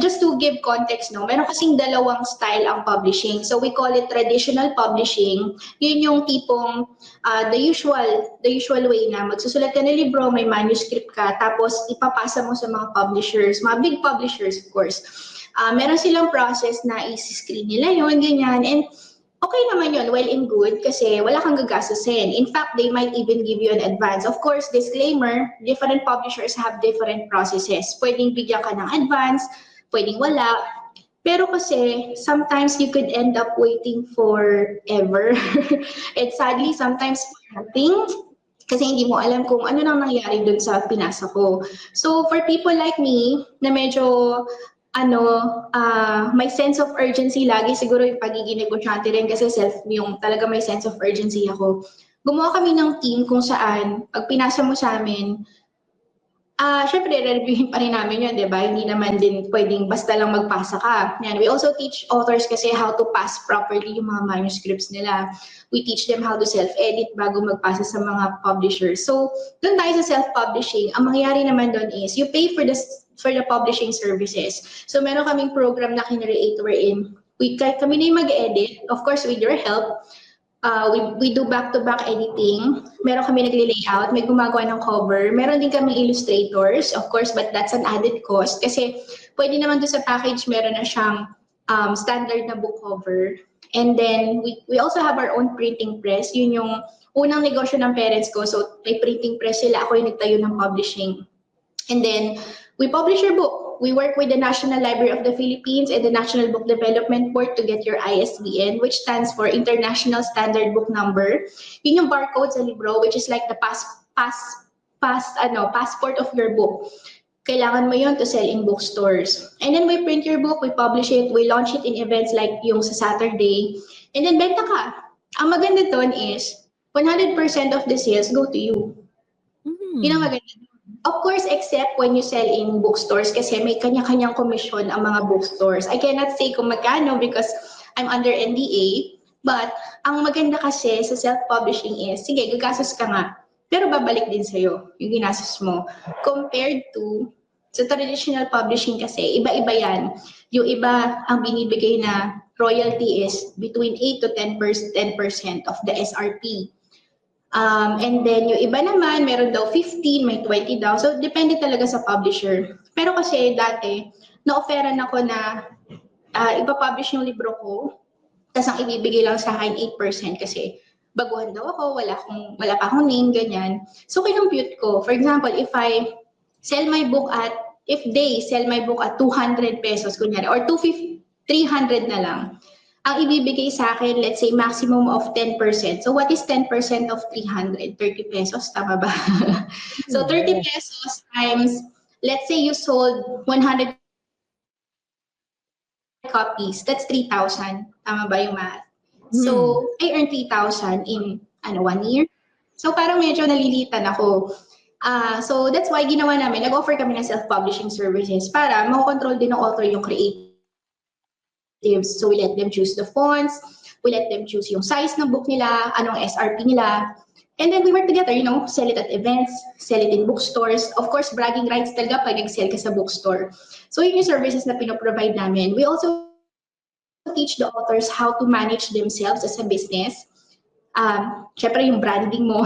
just to give context, no, meron kasing dalawang style ang publishing. So we call it traditional publishing. Yun yung tipong the usual way na magsusulat ka ng libro, may manuscript ka, tapos ipapasa mo sa mga publishers, mga big publishers of course. Meron silang process na i-screen nila yun, ganyan. And okay naman yun, well and good, kasi wala kang gagastusin. In fact, they might even give you an advance. Of course, disclaimer, different publishers have different processes. Pwedeng bigyan ka ng advance, pwedeng wala. Pero kasi, sometimes you could end up waiting forever. And sadly, sometimes nothing, kasi hindi mo alam kung ano nang nangyari dun sa pinasa ko. So, for people like me, na medyo may sense of urgency lagi, siguro yung pagiging negosyante rin kasi yung talaga may sense of urgency ako. Gumawa kami ng team kung saan, pag pinasa mo sa amin, syempre, re-reviewin pa rin namin yun, di ba? Hindi naman din pwedeng basta lang magpasa ka. Yan. We also teach authors kasi how to pass properly yung mga manuscripts nila. We teach them how to self-edit bago magpasa sa mga publishers. So, doon tayo sa self-publishing. Ang mangyayari naman doon is, you pay for the publishing services. So, meron kaming program na kinreate wherein kami na yung mag-edit, of course, with your help. We do back-to-back editing. Meron kami nagle-layout, may gumagawa ng cover. Meron din kami illustrators, of course, but that's an added cost. Kasi pwede naman doon sa package, meron na siyang standard na book cover. And then, we also have our own printing press. Yun yung unang negosyo ng parents ko. So, may printing press sila. Ako yung nagtayo ng publishing. And then, we publish your book. We work with the National Library of the Philippines and the National Book Development Board to get your ISBN, which stands for International Standard Book Number. Yun yung barcode sa libro, which is like the passport of your book. Kailangan mo yun to sell in bookstores. And then we print your book, we publish it, we launch it in events like yung sa Saturday, and then benta ka. Ang maganda doon is 100% of the sales go to you. Yun ang maganda. Of course, except when you sell in bookstores kasi may kanya-kanyang komisyon ang mga bookstores. I cannot say kung magkano because I'm under NDA, but ang maganda kasi sa self-publishing is, sige, gagastos ka nga, pero babalik din sa'yo yung ginastos mo. Compared to sa traditional publishing kasi, iba-iba yan. Yung iba, ang binibigay na royalty is between 8 to 10% of the SRP. And then yung iba naman, meron daw 15, may 20 daw. So, depende talaga sa publisher. Pero kasi dati, na-offeran ako na ipapublish yung libro ko, tapos ang ibibigay lang sa akin 8% kasi baguhan daw ako, wala pa akong name, ganyan. So, kinumpute ko. For example, if they sell my book at 200 pesos, kunyari, or 300 na lang, ang ibibigay sa akin, let's say, maximum of 10%. So, what is 10% of 300? 30 pesos, tama ba? So, 30 pesos times, let's say you sold 100 copies, that's 3,000. Tama ba yung math? So, I earned 3,000 in 1 year. So, parang medyo nalilitan ako. So, that's why ginawa namin, nag-offer kami ng self-publishing services para makontrol din ng author yung creative. So we let them choose the fonts, we let them choose yung size ng book nila, anong SRP nila, and then we work together, sell it at events, sell it in bookstores. Of course, bragging rights talaga pag nag-sell ka sa bookstore. So yun yung services na pinoprovide namin. We also teach the authors how to manage themselves as a business. Syempre yung branding mo.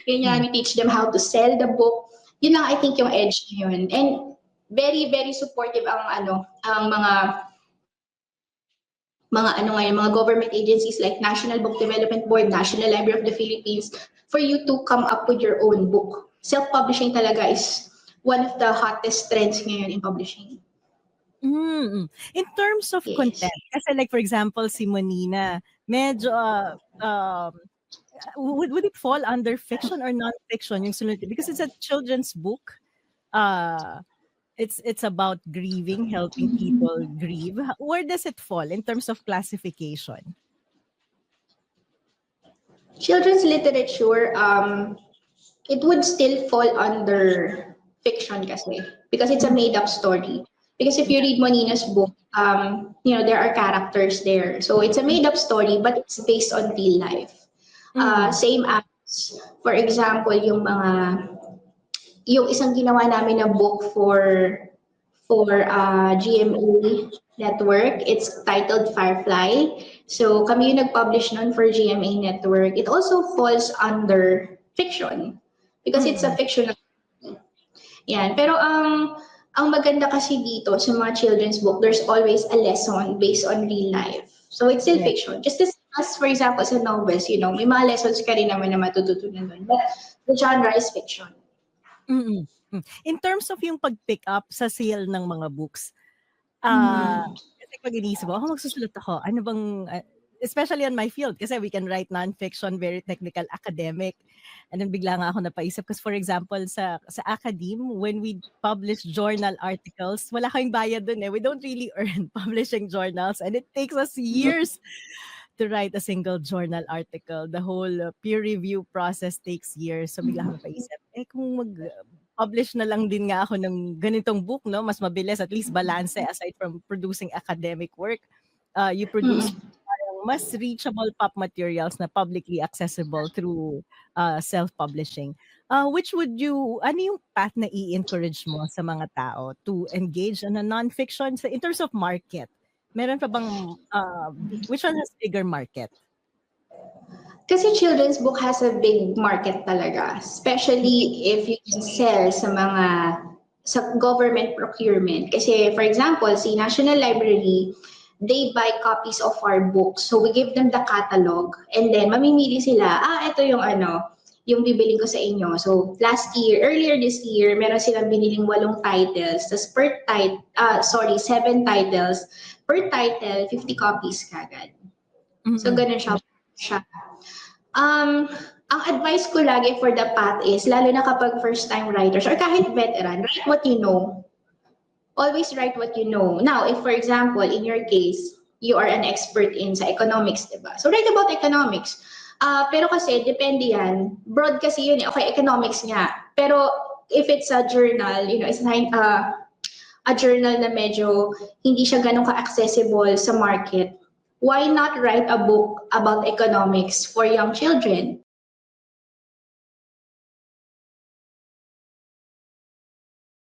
Yun, we teach them how to sell the book. Yun lang, I think, yung edge yun. And very, very supportive ang mga government agencies like National Book Development Board, National Library of the Philippines, for you to come up with your own book. Self-publishing talaga is one of the hottest trends ngayon in publishing. In terms of content, kasi like for example, si Monina, medyo, would it fall under fiction or non-fiction? Because it's a children's book. It's about grieving, helping people grieve. Where does it fall in terms of classification? Children's literature, it would still fall under fiction kasi because it's a made-up story. Because if you read Monina's book, there are characters there. So it's a made-up story, but it's based on real life. Same as, for example, yung isang ginawa namin na book for for GMA Network. It's titled Firefly. So kami yung nag-publish nun for GMA Network. It also falls under fiction because it's a Mm-mm. fictional. Yan. Pero ang maganda kasi dito sa mga children's book, there's always a lesson based on real life. So it's still Yeah. fiction. Just as for example, sa novels, may mga lessons ka rin naman na matututunan doon. But the genre is fiction. Mm-mm. In terms of yung pag-pick up sa sale ng mga books, Mm. kasi pag inisip ako magsusulat ako, ano bang, especially on my field, kasi we can write non-fiction, very technical, academic. And then bigla nga ako napaisip, kasi for example, sa academe, when we publish journal articles, wala kaming bayad dun eh. We don't really earn publishing journals, and it takes us years to write a single journal article. The whole peer review process takes years. So bigla ako napaisip, kung mag-publish na lang din nga ako ng ganitong book, no? Mas mabilis, at least balance aside from producing academic work. You produce Mm. parang mas reachable pop materials na publicly accessible through self-publishing. Ano yung path na i-encourage mo sa mga tao to engage in a non-fiction in terms of market? Meron pa bang, which one has bigger market? Kasi children's book has a big market talaga, especially if you can sell sa government procurement. Kasi for example, si National Library, they buy copies of our books. So we give them the catalog and then mamimili sila, ito yung bibiling ko sa inyo. So earlier this year, meron silang biniling 8 titles. Tapos 7 titles. Per title, 50 copies kagad. So Mm-mm. ganun siya. Ang advice ko lagi for the path is, lalo na kapag first-time writers or kahit veteran, write what you know. Always write what you know. Now, if for example, in your case, you are an expert sa economics, diba? So write about economics. Pero kasi, depende yan. Broad kasi yun eh. Okay, economics nga. Pero if it's a journal, it's a journal na medyo hindi siya ganun ka-accessible sa market, why not write a book about economics for young children?